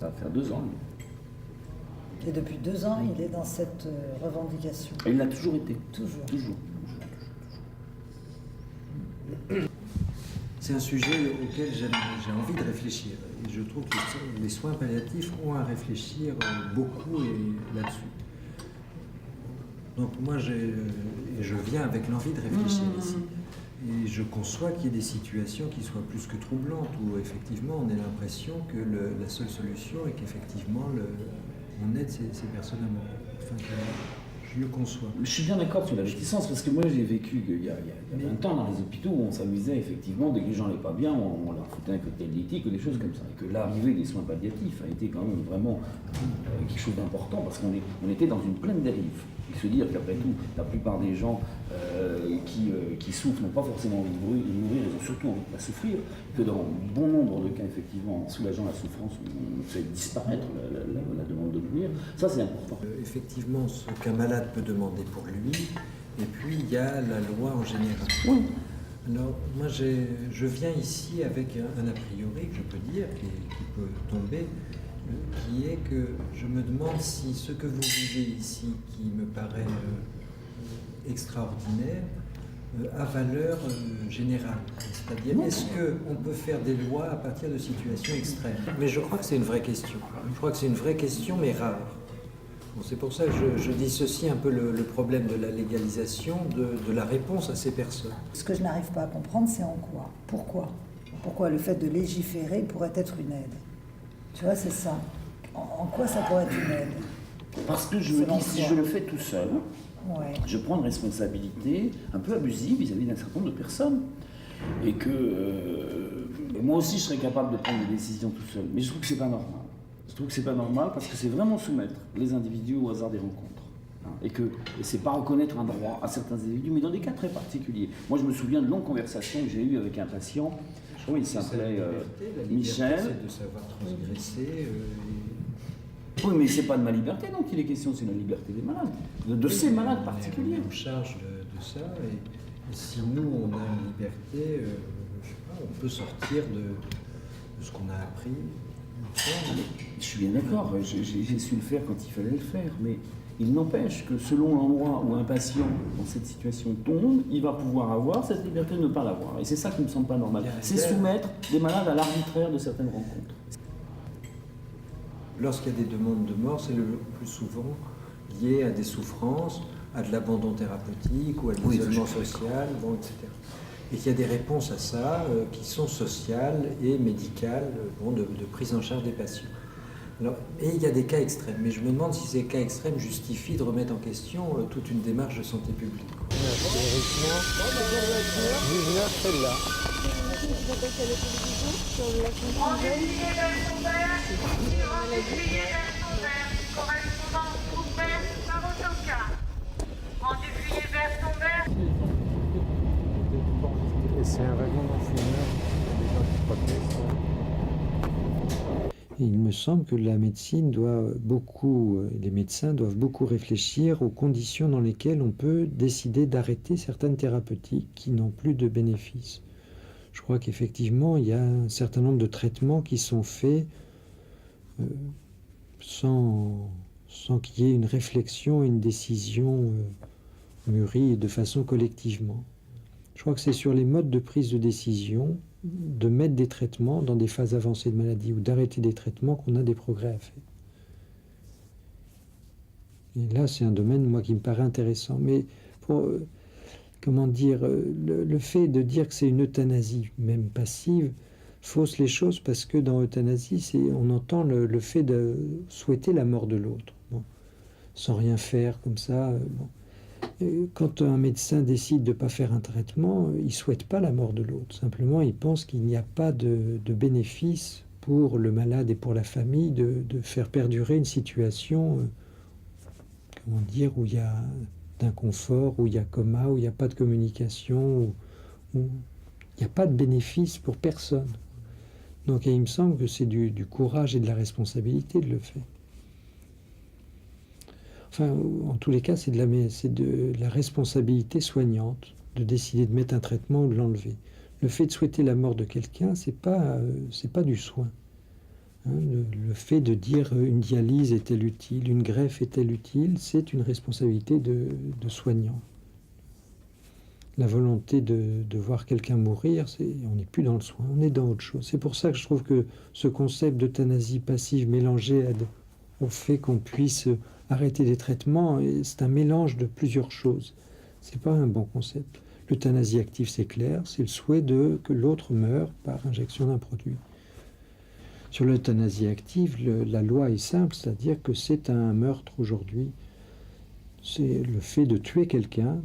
Ça va faire 2 ans. Lui. Et depuis 2 ans, il est dans cette revendication. Et il l'a toujours été. Toujours. C'est un sujet auquel j'ai envie de réfléchir. Et je trouve que les soins palliatifs ont à réfléchir beaucoup là-dessus. Donc moi, je viens avec l'envie de réfléchir ici. Et je conçois qu'il y ait des situations qui soient plus que troublantes, où effectivement on ait l'impression que la seule solution est qu'effectivement on aide ces personnes à mourir. Enfin, je le conçois. Je suis bien d'accord sur la réticence, parce que moi j'ai vécu il y a 20 ans dans les hôpitaux où on s'amusait effectivement, dès que les gens n'allaient pas bien, on leur foutait un cocktail d'éthique ou des choses comme ça. Et que l'arrivée des soins palliatifs a été quand même vraiment quelque chose d'important, parce qu'on était dans une pleine dérive. Il se dire qu'après tout, la plupart des gens qui souffrent n'ont pas forcément envie de mourir, ils ont surtout envie de ne pas souffrir, que dans bon nombre de cas, effectivement, en soulageant la souffrance, on fait disparaître la demande de mourir. Ça, c'est important. Effectivement, ce qu'un malade peut demander pour lui, et puis il y a la loi en général. Oui. Alors, moi, je viens ici avec un a priori que je peux dire, qui peut tomber, qui est que je me demande si ce que vous vivez ici, qui me paraît extraordinaire, a valeur générale. C'est-à-dire, est-ce qu'on peut faire des lois à partir de situations extrêmes? Mais je crois que c'est une vraie question. Je crois que c'est une vraie question, mais rare. Bon, c'est pour ça que je dissocie un peu le problème de la légalisation de la réponse à ces personnes. Ce que je n'arrive pas à comprendre, c'est en quoi. Pourquoi le fait de légiférer pourrait être une aide? Tu vois, c'est ça. En quoi ça pourrait être une aide? Parce que je me dis, si je le fais tout seul, je prends une responsabilité un peu abusive vis-à-vis d'un certain nombre de personnes. Et que moi aussi, je serais capable de prendre des décisions tout seul. Mais je trouve que c'est pas normal. Je trouve que c'est pas normal parce que c'est vraiment soumettre les individus au hasard des rencontres. Et c'est pas reconnaître un droit à certains individus, mais dans des cas très particuliers. Moi, je me souviens de longues conversations que j'ai eues avec un patient. Oui, il s'appelait Michel. C'est de savoir transgresser. Oui, mais c'est pas de ma liberté dont il est question, c'est la liberté des malades, de ces malades particuliers. On est en charge de ça, et si nous on a une liberté, je sais pas, on peut sortir de ce qu'on a appris. Je suis bien d'accord, j'ai su le faire quand il fallait le faire, mais il n'empêche que selon l'endroit où un patient dans cette situation tombe, il va pouvoir avoir cette liberté de ne pas l'avoir. Et c'est ça qui ne me semble pas normal. C'est soumettre des malades à l'arbitraire de certaines rencontres. Lorsqu'il y a des demandes de mort, c'est le plus souvent lié à des souffrances, à de l'abandon thérapeutique ou à de l'isolement social, bon, etc. Et qu'il y a des réponses à ça qui sont sociales et médicales, de prise en charge des patients. Alors, et il y a des cas extrêmes, mais je me demande si ces cas extrêmes justifient de remettre en question toute une démarche de santé publique. Théoriquement, 19 celle-là. Et c'est un wagon d'enfumeur, des gens qui protestent. Il me semble que la médecine les médecins doivent beaucoup réfléchir aux conditions dans lesquelles on peut décider d'arrêter certaines thérapeutiques qui n'ont plus de bénéfices. Je crois qu'effectivement, il y a un certain nombre de traitements qui sont faits sans qu'il y ait une réflexion, une décision mûrie de façon collectivement. Je crois que c'est sur les modes de prise de décision, de mettre des traitements dans des phases avancées de maladie ou d'arrêter des traitements qu'on a des progrès à faire. Et là, c'est un domaine, moi, qui me paraît intéressant. Mais le fait de dire que c'est une euthanasie, même passive, fausse les choses parce que dans euthanasie, on entend le fait de souhaiter la mort de l'autre, sans rien faire comme ça. Quand un médecin décide de ne pas faire un traitement, il ne souhaite pas la mort de l'autre. Simplement, il pense qu'il n'y a pas de bénéfice pour le malade et pour la famille de faire perdurer une situation où il y a d'inconfort, où il y a coma, où il n'y a pas de communication, où il n'y a pas de bénéfice pour personne. Donc il me semble que c'est du courage et de la responsabilité de le faire. Enfin, en tous les cas, c'est de la responsabilité soignante de décider de mettre un traitement ou de l'enlever. Le fait de souhaiter la mort de quelqu'un, c'est pas du soin. Le fait de dire une dialyse est-elle utile, une greffe est-elle utile, c'est une responsabilité de soignant. La volonté de voir quelqu'un mourir, on n'est plus dans le soin, on est dans autre chose. C'est pour ça que je trouve que ce concept d'euthanasie passive mélangé au fait qu'on puisse arrêter des traitements, c'est un mélange de plusieurs choses. C'est pas un bon concept. L'euthanasie active, c'est clair, c'est le souhait que l'autre meure par injection d'un produit. Sur l'euthanasie active, la loi est simple, c'est-à-dire que c'est un meurtre aujourd'hui c'est le fait de tuer quelqu'un,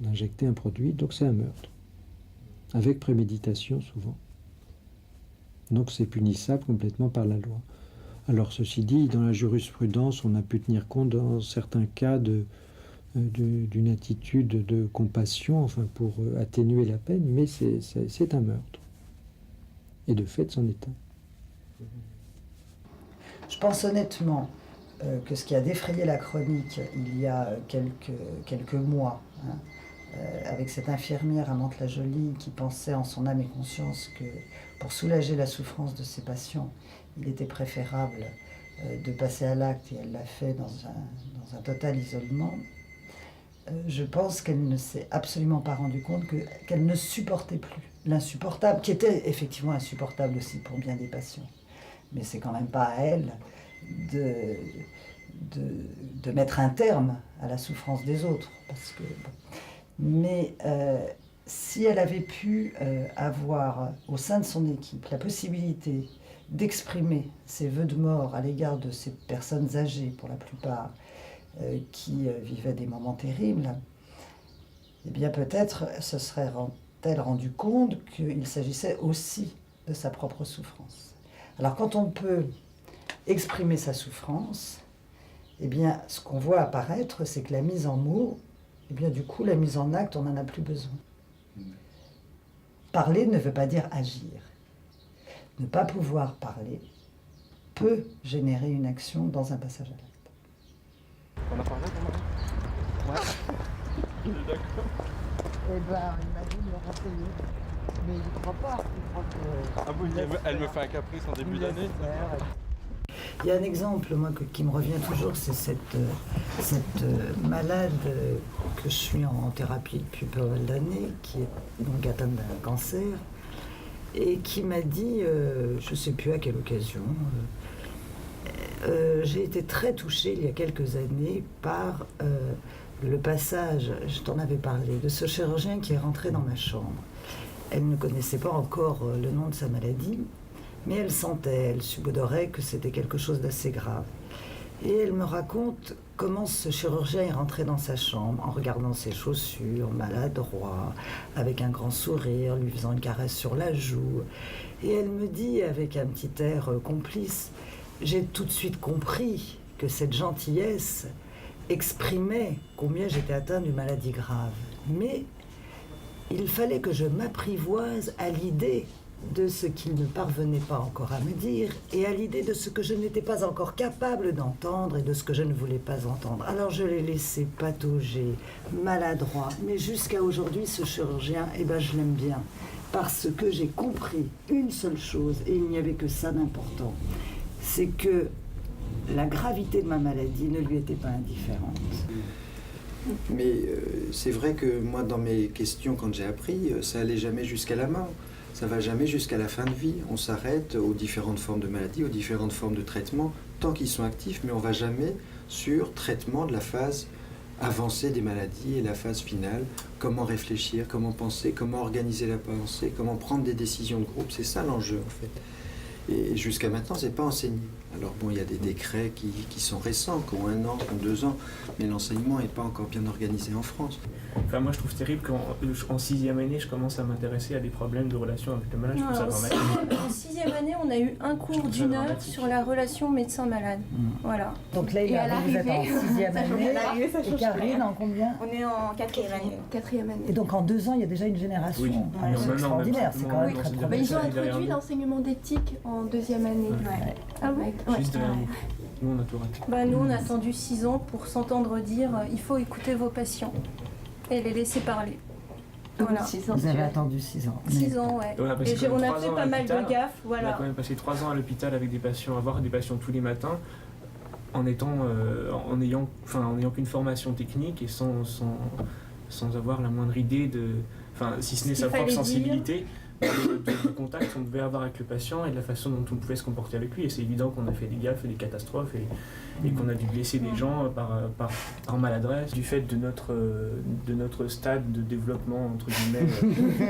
d'injecter un produit, donc c'est un meurtre. Avec préméditation souvent. Donc c'est punissable complètement par la loi. Alors ceci dit, dans la jurisprudence, on a pu tenir compte dans certains cas d'une attitude de compassion, enfin pour atténuer la peine, mais c'est un meurtre. Et de fait, c'en est un. Je pense honnêtement que ce qui a défrayé la chronique il y a quelques mois, avec cette infirmière à Mantes-la-Jolie qui pensait en son âme et conscience que pour soulager la souffrance de ses patients, il était préférable de passer à l'acte, et elle l'a fait dans un total isolement. Je pense qu'elle ne s'est absolument pas rendue compte qu'elle ne supportait plus l'insupportable, qui était effectivement insupportable aussi pour bien des patients. Mais c'est quand même pas à elle de mettre un terme à la souffrance des autres. Parce que, bon. Mais si elle avait pu avoir au sein de son équipe la possibilité d'exprimer ses vœux de mort à l'égard de ces personnes âgées, pour la plupart, qui vivaient des moments terribles, eh bien peut-être se serait-elle rendu compte qu'il s'agissait aussi de sa propre souffrance. Alors quand on peut exprimer sa souffrance, eh bien ce qu'on voit apparaître, c'est que la mise en mots, eh bien du coup la mise en acte, on n'en a plus besoin. Parler ne veut pas dire agir. Ne pas pouvoir parler peut générer une action dans un passage à l'acte. On a parlé comment? Ouais. D'accord. Eh ben, il m'a dit de me renseigner. Mais il ne croit pas. Il croit que... Ah bon, elle me fait un caprice en début d'année. Il y a un exemple, moi, qui me revient toujours, c'est cette malade que je suis en thérapie depuis pas mal d'années, qui est donc atteinte d'un cancer, et qui m'a dit, je ne sais plus à quelle occasion, j'ai été très touchée il y a quelques années par le passage, je t'en avais parlé, de ce chirurgien qui est rentré dans ma chambre. Elle ne connaissait pas encore le nom de sa maladie, mais elle sentait, elle subodorait que c'était quelque chose d'assez grave. Et elle me raconte comment ce chirurgien est rentré dans sa chambre en regardant ses chaussures, maladroit, avec un grand sourire, lui faisant une caresse sur la joue. Et elle me dit avec un petit air complice, j'ai tout de suite compris que cette gentillesse exprimait combien j'étais atteinte d'une maladie grave. Mais il fallait que je m'apprivoise à l'idée de ce qu'il ne parvenait pas encore à me dire et à l'idée de ce que je n'étais pas encore capable d'entendre et de ce que je ne voulais pas entendre. Alors je l'ai laissé patauger, maladroit, mais jusqu'à aujourd'hui ce chirurgien, eh ben, je l'aime bien parce que j'ai compris une seule chose et il n'y avait que ça d'important, c'est que la gravité de ma maladie ne lui était pas indifférente. Mais c'est vrai que moi dans mes questions quand j'ai appris, ça allait jamais jusqu'à la mort. Ça va jamais jusqu'à la fin de vie. On s'arrête aux différentes formes de maladies, aux différentes formes de traitement, tant qu'ils sont actifs, mais on va jamais sur traitement de la phase avancée des maladies et la phase finale. Comment réfléchir, comment penser, comment organiser la pensée, comment prendre des décisions de groupe. C'est ça l'enjeu en fait. Et jusqu'à maintenant, c'est pas enseigné. Alors bon, il y a des décrets qui sont récents, qui ont 1 an, qui ont 2 ans, mais l'enseignement n'est pas encore bien organisé en France. Enfin, moi, je trouve terrible qu'en 6e année, je commence à m'intéresser à des problèmes de relation avec le malade. Je trouve ça dramatique. En 6e année, on a eu un cours d'1 heure sur la relation médecin-malade. Voilà. Donc là, vous êtes en 6e année. Et Karine, en combien? On est en 4e année. 4e année. Et donc en 2 ans, il y a déjà une génération. Oui. C'est extraordinaire, c'est quand même très très Ils ont introduit l'enseignement d'éthique en 2e année. Ouais. Ah bon? Juste derrière nous. Nous, on a tout raté. Nous, on a attendu 6 ans pour s'entendre dire il faut écouter vos patients et les laisser parler. Voilà. 6 ans, vous avez attendu 6 ans. 6 ans, ouais. On a, et on a fait pas mal de gaffes. Voilà. On a quand même passé 3 ans à l'hôpital avec des patients, à voir des patients tous les matins, en n'ayant qu'une formation technique et sans avoir la moindre idée de. Enfin, si ce n'est sa propre sensibilité. Du contact qu'on devait avoir avec le patient et de la façon dont on pouvait se comporter avec lui. Et c'est évident qu'on a fait des gaffes et des catastrophes et qu'on a dû blesser des gens par maladresse. Du fait de notre stade de développement, entre guillemets,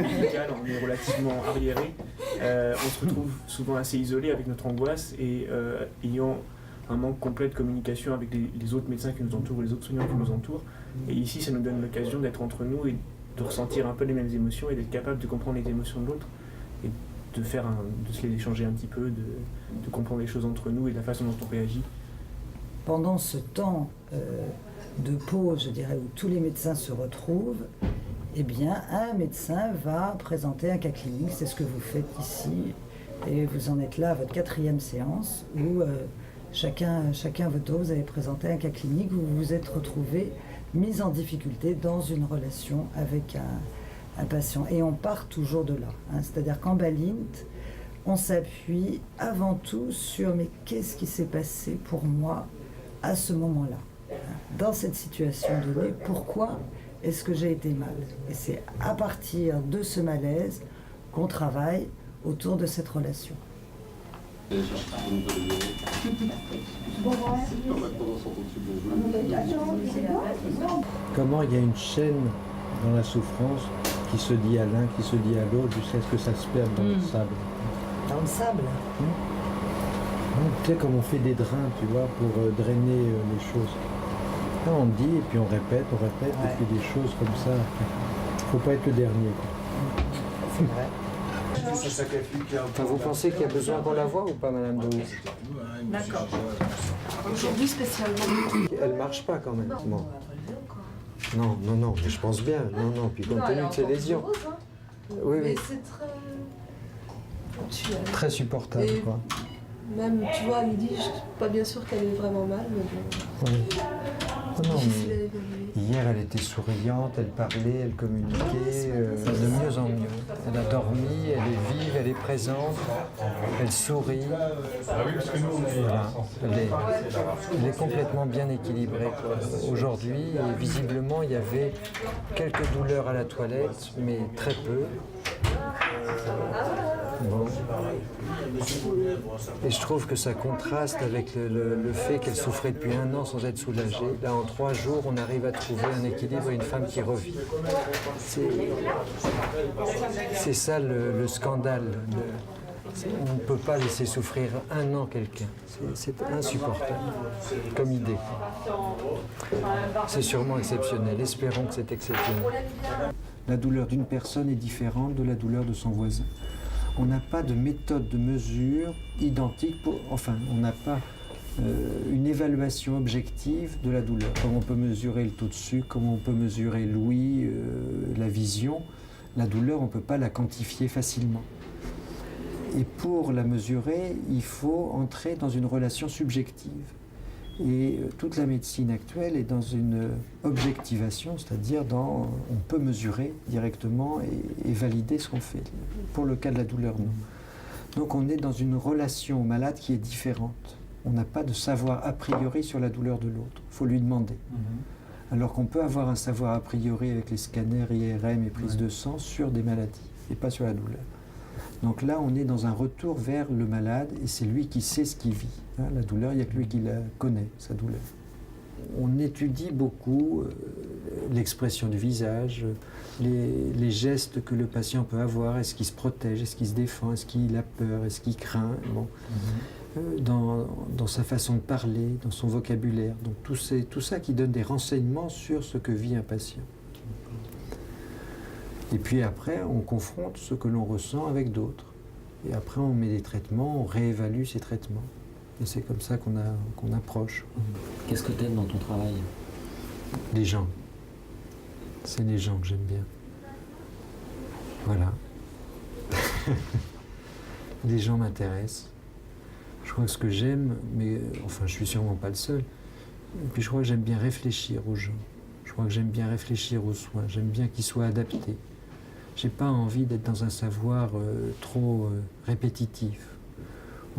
médical, on est relativement arriéré. On se retrouve souvent assez isolé avec notre angoisse et ayant un manque complet de communication avec les autres médecins qui nous entourent, les autres soignants qui nous entourent. Et ici, ça nous donne l'occasion d'être entre nous et de ressentir un peu les mêmes émotions et d'être capable de comprendre les émotions de l'autre et de se les échanger un petit peu, de comprendre les choses entre nous et de la façon dont on réagit. Pendant ce temps de pause, je dirais, où tous les médecins se retrouvent, eh bien, un médecin va présenter un cas clinique, c'est ce que vous faites ici, et vous en êtes là à votre 4e séance, où chacun à votre tour, vous avez présenté un cas clinique, où vous vous êtes retrouvés mis en difficulté dans une relation avec un patient. Et on part toujours de là, hein. C'est-à-dire qu'en Balint, on s'appuie avant tout sur « mais qu'est-ce qui s'est passé pour moi à ce moment-là, dans cette situation donnée, pourquoi est-ce que j'ai été mal ?» Et c'est à partir de ce malaise qu'on travaille autour de cette relation. Comment il y a une chaîne dans la souffrance qui se dit à l'un, qui se dit à l'autre, jusqu'à ce que ça se perde dans le sable. Dans le sable. Tu sais, comme on fait des drains, tu vois, pour drainer les choses. Là, on dit, et puis on répète, et puis des choses comme ça. Faut pas être le dernier. C'est vrai. Enfin, vous pensez qu'il y a besoin qu'on la voie ou pas, Madame Douze? D'accord. Aujourd'hui spécialement. Elle marche pas quand même. Bon. Non, mais je pense bien. Non, puis compte tenu de ses lésions. Oui. Mais c'est très ponctuel. Très supportable, Et quoi. Même, tu vois, elle me dit, je suis pas bien sûre qu'elle est vraiment mal, mais bon. Oui. Oh non, Difficile à mais évaluer. hier, elle était souriante, elle parlait, elle communiquait de mieux en mieux. Elle a dormi, elle est vive, elle est présente, elle sourit. Voilà. Elle est complètement bien équilibrée, quoi. Aujourd'hui, et visiblement, il y avait quelques douleurs à la toilette, mais très peu. Bon. Et je trouve que ça contraste avec le fait qu'elle souffrait depuis 1 an sans être soulagée. Là, en 3 jours, on arrive à trouver un équilibre et une femme qui revit. C'est ça le scandale. On ne peut pas laisser souffrir 1 an quelqu'un. C'est insupportable comme idée. C'est sûrement exceptionnel. Espérons que c'est exceptionnel. La douleur d'une personne est différente de la douleur de son voisin. On n'a pas de méthode de mesure identique, on n'a pas une évaluation objective de la douleur. Comme on peut mesurer le taux de sucre, comme on peut mesurer l'ouïe, la vision, la douleur, on ne peut pas la quantifier facilement. Et pour la mesurer, il faut entrer dans une relation subjective. Et toute la médecine actuelle est dans une objectivation, c'est-à-dire on peut mesurer directement et valider ce qu'on fait. Pour le cas de la douleur, non. Donc on est dans une relation au malade qui est différente. On n'a pas de savoir a priori sur la douleur de l'autre. Il faut lui demander. Alors qu'on peut avoir un savoir a priori avec les scanners, IRM et prise de sang sur des maladies, et pas sur la douleur. Donc là, on est dans un retour vers le malade et c'est lui qui sait ce qu'il vit. La douleur, il n'y a que lui qui la connaît, sa douleur. On étudie beaucoup l'expression du visage, les gestes que le patient peut avoir. Est-ce qu'il se protège, est-ce qu'il se défend, est-ce qu'il a peur, est-ce qu'il craint, dans sa façon de parler, dans son vocabulaire. Donc tout ça qui donne des renseignements sur ce que vit un patient. Et puis après, on confronte ce que l'on ressent avec d'autres. Et après, on met des traitements, on réévalue ces traitements. Et c'est comme ça qu'on approche. Qu'est-ce que tu aimes dans ton travail? Les gens. C'est les gens que j'aime bien. Voilà. Les gens m'intéressent. Je crois que ce que j'aime, mais enfin, je suis sûrement pas le seul, et puis je crois que j'aime bien réfléchir aux gens. Je crois que j'aime bien réfléchir aux soins. J'aime bien qu'ils soient adaptés. J'ai pas envie d'être dans un savoir trop répétitif.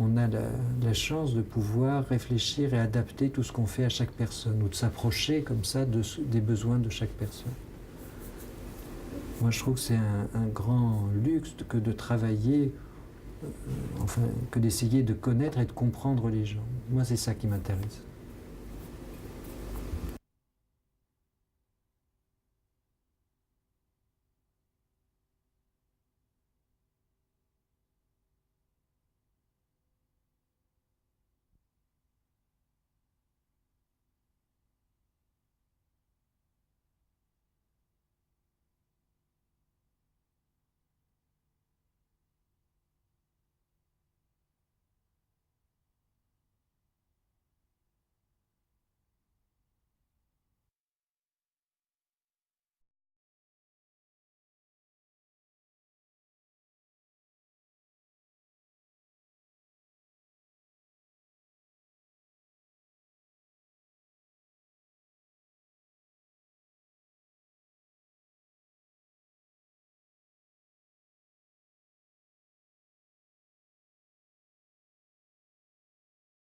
On a la chance de pouvoir réfléchir et adapter tout ce qu'on fait à chaque personne, ou de s'approcher comme ça des besoins de chaque personne. Moi, je trouve que c'est un grand luxe que de travailler, que d'essayer de connaître et de comprendre les gens. Moi, c'est ça qui m'intéresse.